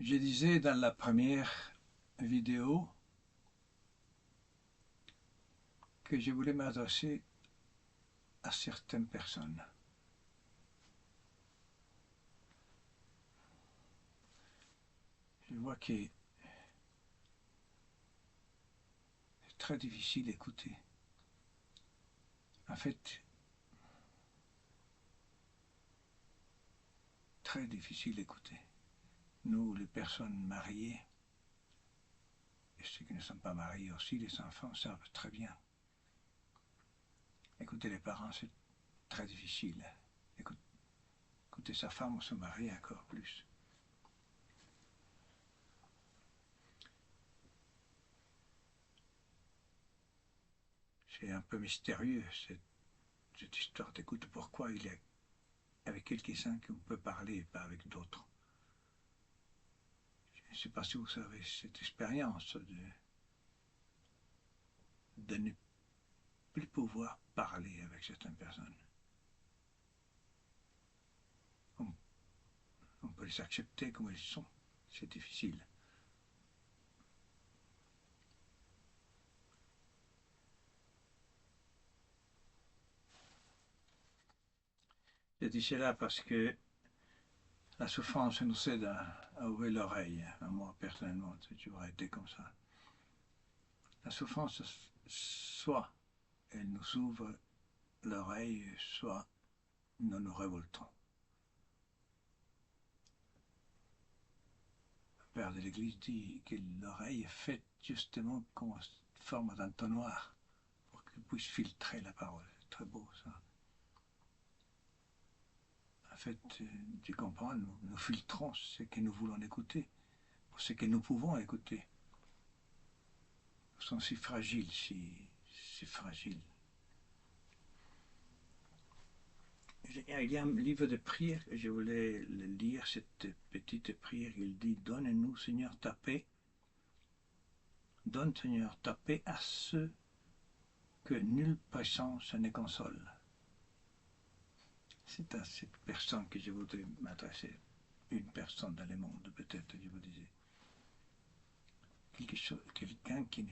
Je disais dans la première vidéo que je voulais m'adresser à certaines personnes. Je vois que c'est très difficile d'écouter. En fait, très difficile d'écouter. Nous, les personnes mariées, et ceux qui ne sont pas mariés aussi, les enfants savent très bien. Écouter les parents, c'est très difficile. Écouter sa femme ou son mari, encore plus. C'est un peu mystérieux, cette histoire d'écoute. Pourquoi il est avec quelqu'un qu'on peut parler et pas avec d'autres. Je ne sais pas si vous savez cette expérience de ne plus pouvoir parler avec certaines personnes. On peut les accepter comme ils sont. C'est difficile. Je dis cela parce que la souffrance nous aide à ouvrir l'oreille. Moi, personnellement, c'est toujours été comme ça. La souffrance, soit elle nous ouvre l'oreille, soit nous nous révoltons. Le père de l'Église dit que l'oreille est faite justement comme forme d'entonnoir pour qu'il puisse filtrer la parole. C'est très beau ça. En fait, tu comprends, nous filtrons ce que nous voulons écouter, pour ce que nous pouvons écouter. Nous sommes si fragiles, si fragiles. Il y a un livre de prière, je voulais le lire, cette petite prière. Il dit: Donne-nous, Seigneur, ta paix. Donne, Seigneur, ta paix à ceux que nulle présence ne console. C'est à cette personne que je voudrais m'adresser. Une personne dans le monde, peut-être, je vous disais. Quelqu'un qui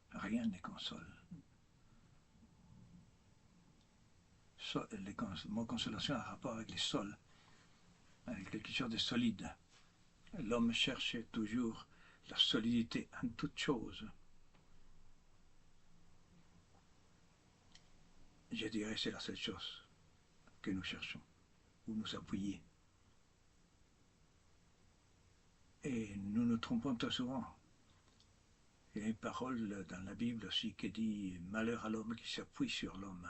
rien ne console. Mon consolation a rapport avec les sols, avec quelque chose de solide. L'homme cherche toujours la solidité en toute chose. Je dirais que c'est la seule chose que nous cherchons, où nous appuyer. Et nous nous trompons très souvent. Il y a une parole dans la Bible aussi qui dit « Malheur à l'homme qui s'appuie sur l'homme ».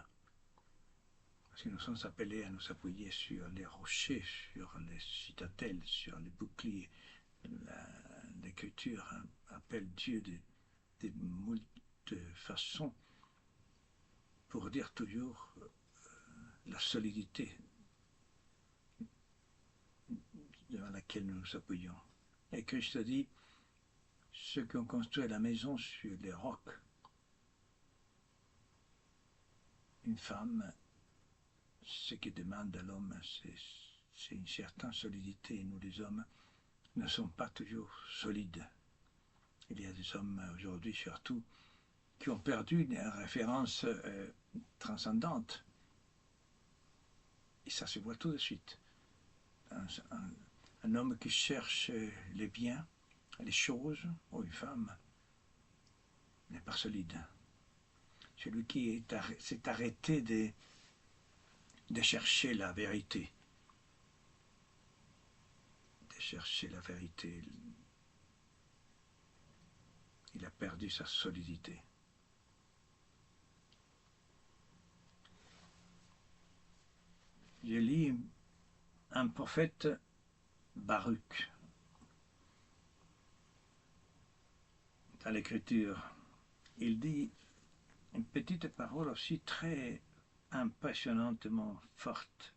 Parce que nous sommes appelés à nous appuyer sur les rochers, sur les citadelles, sur les boucliers. L'Écriture appelle Dieu de moult façons pour dire toujours la solidité dans laquelle nous nous appuyons. Et Christ a dit, ceux qui ont construit la maison sur les rocs, une femme, ce qui demande à l'homme, c'est une certaine solidité. Nous, les hommes, ne sommes pas toujours solides. Il y a des hommes aujourd'hui, surtout, qui ont perdu une référence transcendante. Et ça se voit tout de suite. Un homme qui cherche les biens, les choses, ou une femme, n'est pas solide. Celui qui s'est arrêté de chercher la vérité. De chercher la vérité. Il a perdu sa solidité. Je lis un prophète, Baruch, dans l'Écriture. Il dit une petite parole aussi très impressionnantement forte.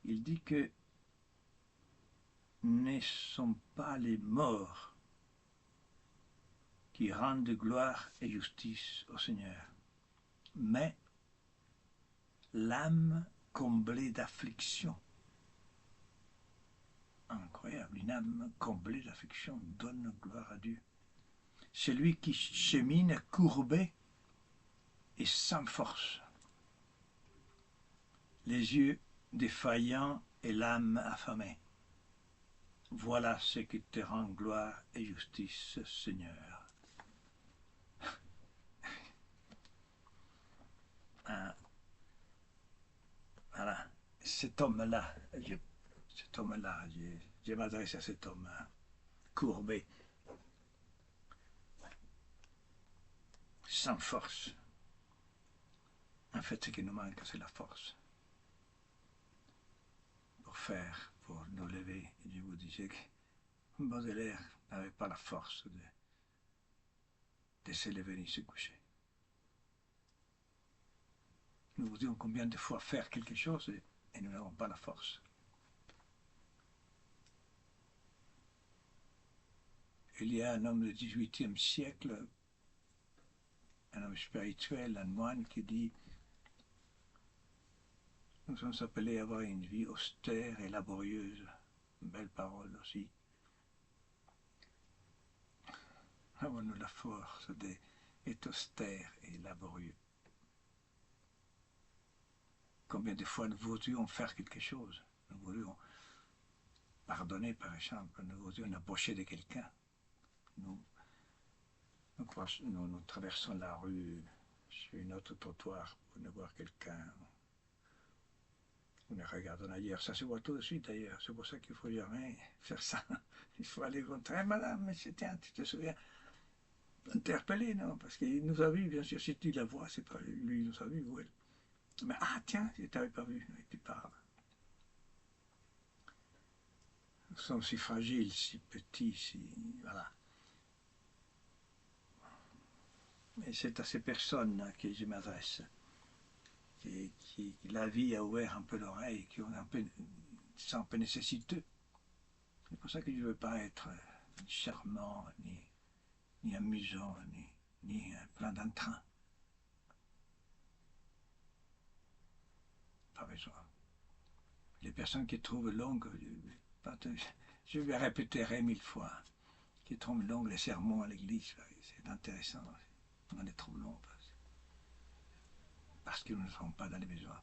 Il dit que ne sont pas les morts qui rendent gloire et justice au Seigneur, mais l'âme comblée d'affliction. Incroyable. incroyable. Une âme comblée d'affection donne gloire à Dieu. Celui qui chemine courbé et sans force, les yeux défaillants et l'âme affamée. Voilà ce qui te rend gloire et justice, Seigneur. Hein, voilà, cet homme-là, je m'adresse à cet homme courbé, sans force. En fait, ce qui nous manque, c'est la force pour faire, pour nous lever. Et je vous disais que Baudelaire n'avait pas la force de se lever ni se coucher. Nous vous disons combien de fois faire quelque chose et nous n'avons pas la force. Il y a un homme du XVIIIe siècle, un homme spirituel, un moine, qui dit: nous sommes appelés à avoir une vie austère et laborieuse. Une belle parole aussi. Avons-nous la force d'être austère et laborieux? Combien de fois nous voudrions faire quelque chose? Nous voudrions pardonner, par exemple, nous voudrions approcher de quelqu'un. Nous traversons la rue sur notre trottoir pour ne voir quelqu'un. Nous regardons ailleurs. Ça se voit tout de suite d'ailleurs. C'est pour ça qu'il ne faut jamais faire ça. Il faut aller contre madame, mais tiens, tu te souviens? Interpeller, non? Parce qu'il nous a vus, bien sûr. Si tu la vois, c'est pas lui, il nous a vus ou elle. Mais ah, tiens, je ne t'avais pas vu. Et tu parles. Nous sommes si fragiles, si petits, si. Voilà. Et c'est à ces personnes à qui je m'adresse, qui la vie a ouvert un peu l'oreille, qui sont un peu nécessiteux. C'est pour ça que je ne veux pas être charmant, ni amusant, ni plein d'entrain. Pas besoin. Les personnes qui trouvent longues, je vais répéter 1000 fois, qui trouvent longues les sermons à l'église, c'est intéressant. On les trouve longs parce que nous ne sommes pas dans les besoins.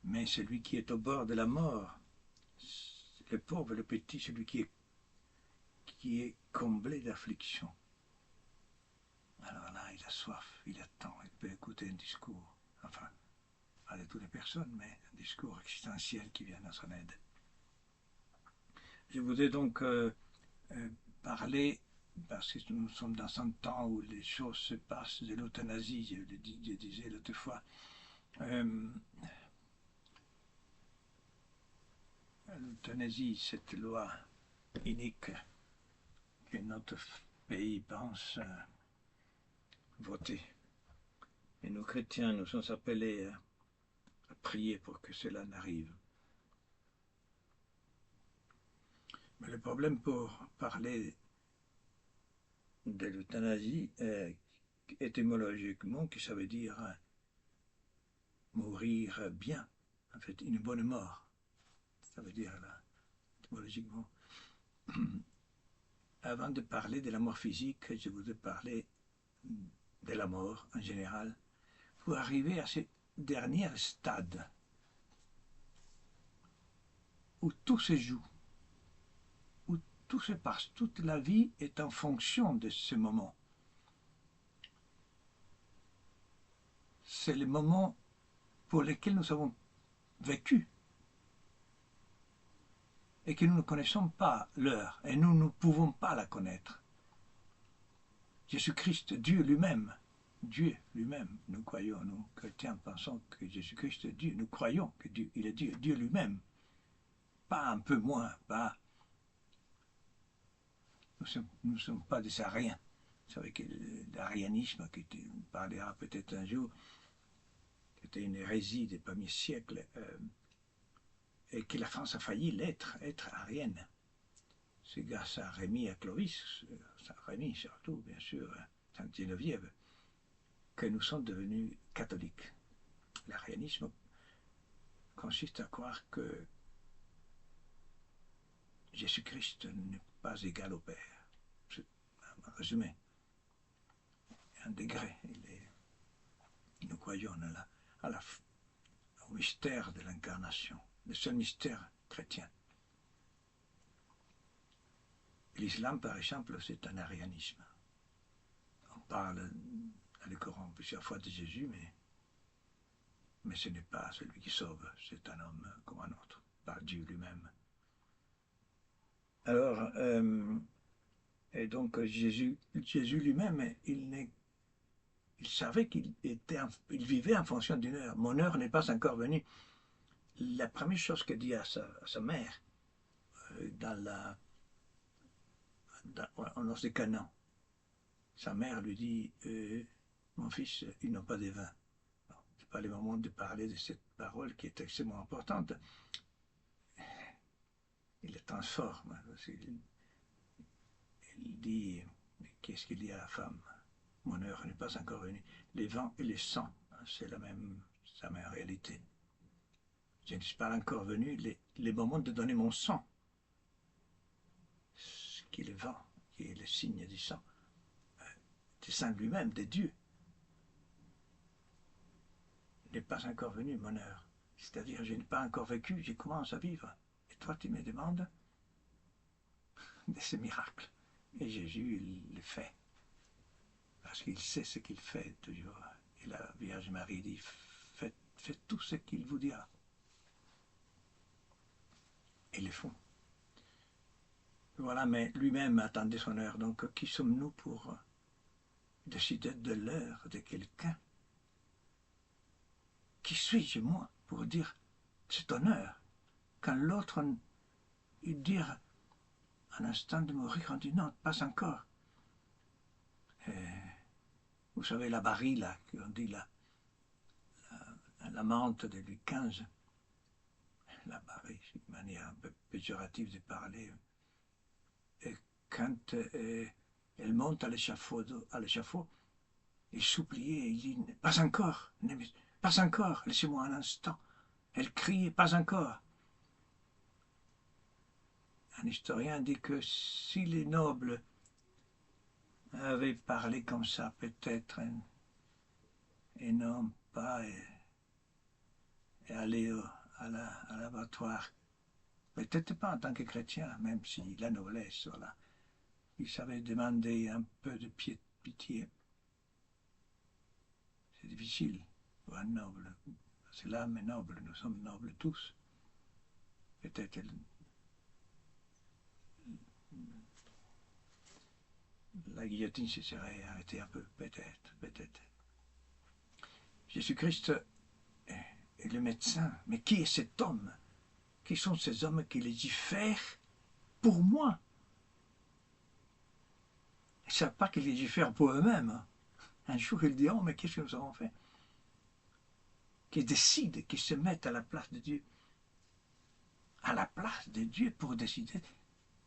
Mais celui qui est au bord de la mort, le pauvre, le petit, celui qui est comblé d'affliction. Alors là, il a soif, il attend, il peut écouter un discours, enfin, pas de toutes les personnes, mais un discours existentiel qui vient à son aide. Je voudrais donc parler, parce que nous sommes dans un temps où les choses se passent, de l'euthanasie, je disais l'autre fois. L'euthanasie, cette loi inique que notre pays pense voter. Et nous chrétiens, nous sommes appelés à prier pour que cela n'arrive. Mais le problème pour parler de l'euthanasie est étymologiquement que ça veut dire mourir bien, en fait une bonne mort. Ça veut dire là, étymologiquement. Avant de parler de la mort physique, je voudrais parler de la mort en général, pour arriver à ce dernier stade où tout se joue, où tout se passe, toute la vie est en fonction de ce moment. C'est le moment pour lequel nous avons vécu et que nous ne connaissons pas l'heure et nous ne pouvons pas la connaître. Jésus-Christ, Dieu lui-même, nous croyons, nous chrétiens pensons que Jésus-Christ est Dieu, nous croyons que Dieu, il est Dieu, Dieu lui-même, pas un peu moins, pas. Nous ne sommes pas des ariens. Vous savez que l'arianisme, on parlera peut-être un jour, c'était une hérésie des premiers siècles, et que la France a failli être arienne. C'est grâce à Rémy et à Clovis, Rémy surtout, bien sûr, Sainte-Geneviève, que nous sommes devenus catholiques. L'arianisme consiste à croire que Jésus-Christ n'est pas égal au Père. C'est un résumé, un degré. Nous croyons au mystère de l'incarnation, le seul mystère chrétien. L'islam, par exemple, c'est un arianisme. On parle dans le Coran plusieurs fois de Jésus, mais ce n'est pas celui qui sauve, c'est un homme comme un autre, par Dieu lui-même. Alors, et donc Jésus lui-même, il savait qu'il vivait en fonction d'une heure. Mon heure n'est pas encore venue. La première chose qu'il dit à sa mère, en noces de Canaan, sa mère lui dit mon fils, ils n'ont pas de vin. Ce n'est pas le moment de parler de cette parole qui est extrêmement importante. Il le transforme. Il dit qu'est-ce qu'il dit à la femme? Mon heure n'est pas encore venue. Les vents et les sangs, c'est la même réalité. Je ne suis pas encore venu, les moments de donner mon sang, ce qui est le vent, qui est le signe du sang lui-même, de Dieu, n'est pas encore venu, mon heure. C'est-à-dire, je n'ai pas encore vécu, je commence à vivre. Et toi, tu me demandes de ce miracle. Et Jésus, il le fait. Parce qu'il sait ce qu'il fait toujours. Et la Vierge Marie dit, faites tout ce qu'il vous dira. Et ils le font. Voilà, mais lui-même attendait son heure. Donc, qui sommes-nous pour décider de l'heure de quelqu'un? Qui suis-je, moi, pour dire c'est ton heure? Quand l'autre, il dit un instant de mourir, on dit non, pas encore. Vous savez, la Barrie, là, qu'on dit la menthe de Louis XV, la Barrie, c'est une manière un peu péjorative de parler. Et quand elle monte à l'échafaud, il suppliait, il dit pas encore, laissez-moi un instant. Elle criait pas encore. Un historien dit que si les nobles avaient parlé comme ça, peut-être, et non pas aller à l'abattoir, peut-être pas en tant que chrétien, même si la noblesse, voilà, il savait demander un peu de pitié. C'est difficile pour un noble. C'est l'âme est noble, nous sommes nobles tous. Peut-être la guillotine se serait arrêtée un peu, peut-être. Jésus-Christ est le médecin, mais qui est cet homme? Qui sont ces hommes qui légifèrent pour moi? Ils ne savent pas qu'ils légifèrent pour eux-mêmes. Un jour, ils diront, mais qu'est-ce que nous avons fait? Qui décident, qui se mettent à la place de Dieu. À la place de Dieu pour décider.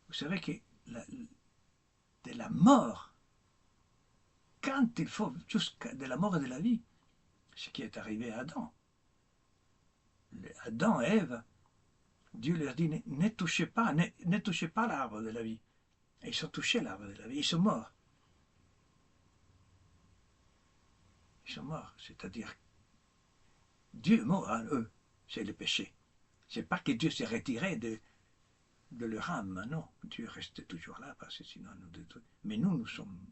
Vous savez que de la mort, quand il faut, jusqu'à de la mort et de la vie, ce qui est arrivé à Adam. Adam et Ève, Dieu leur dit, ne touchez pas l'arbre de la vie. Et ils ont touché l'arbre de la vie, ils sont morts. Ils sont morts, c'est-à-dire, Dieu est mort en eux, c'est le péché. C'est pas que Dieu s'est retiré de leur âme, non. Dieu reste toujours là, parce que sinon nous détruit. Mais nous sommes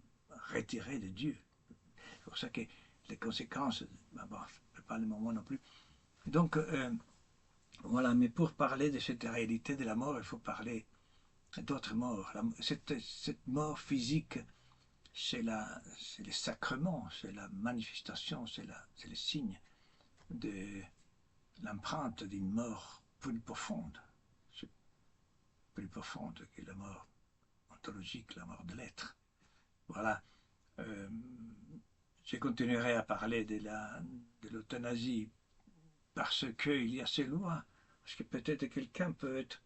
retirés de Dieu. C'est pour ça que les conséquences, bon, ce n'est pas le moment non plus. Donc, voilà, mais pour parler de cette réalité de la mort, il faut parler d'autres morts. Cette mort physique, c'est le sacrement, c'est la manifestation, c'est le signe de l'empreinte d'une mort plus profonde. Plus profonde que la mort ontologique, la mort de l'être. Voilà. Je continuerai à parler de l'euthanasie parce qu'il y a ces lois. Parce que peut-être quelqu'un peut être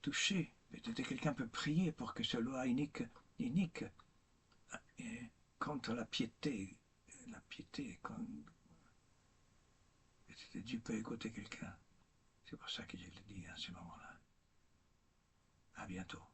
touché, peut-être quelqu'un peut prier pour que ce loi inique contre la piété. La piété, peut-être Dieu peut écouter quelqu'un. C'est pour ça que je le dis à ce moment-là. À bientôt.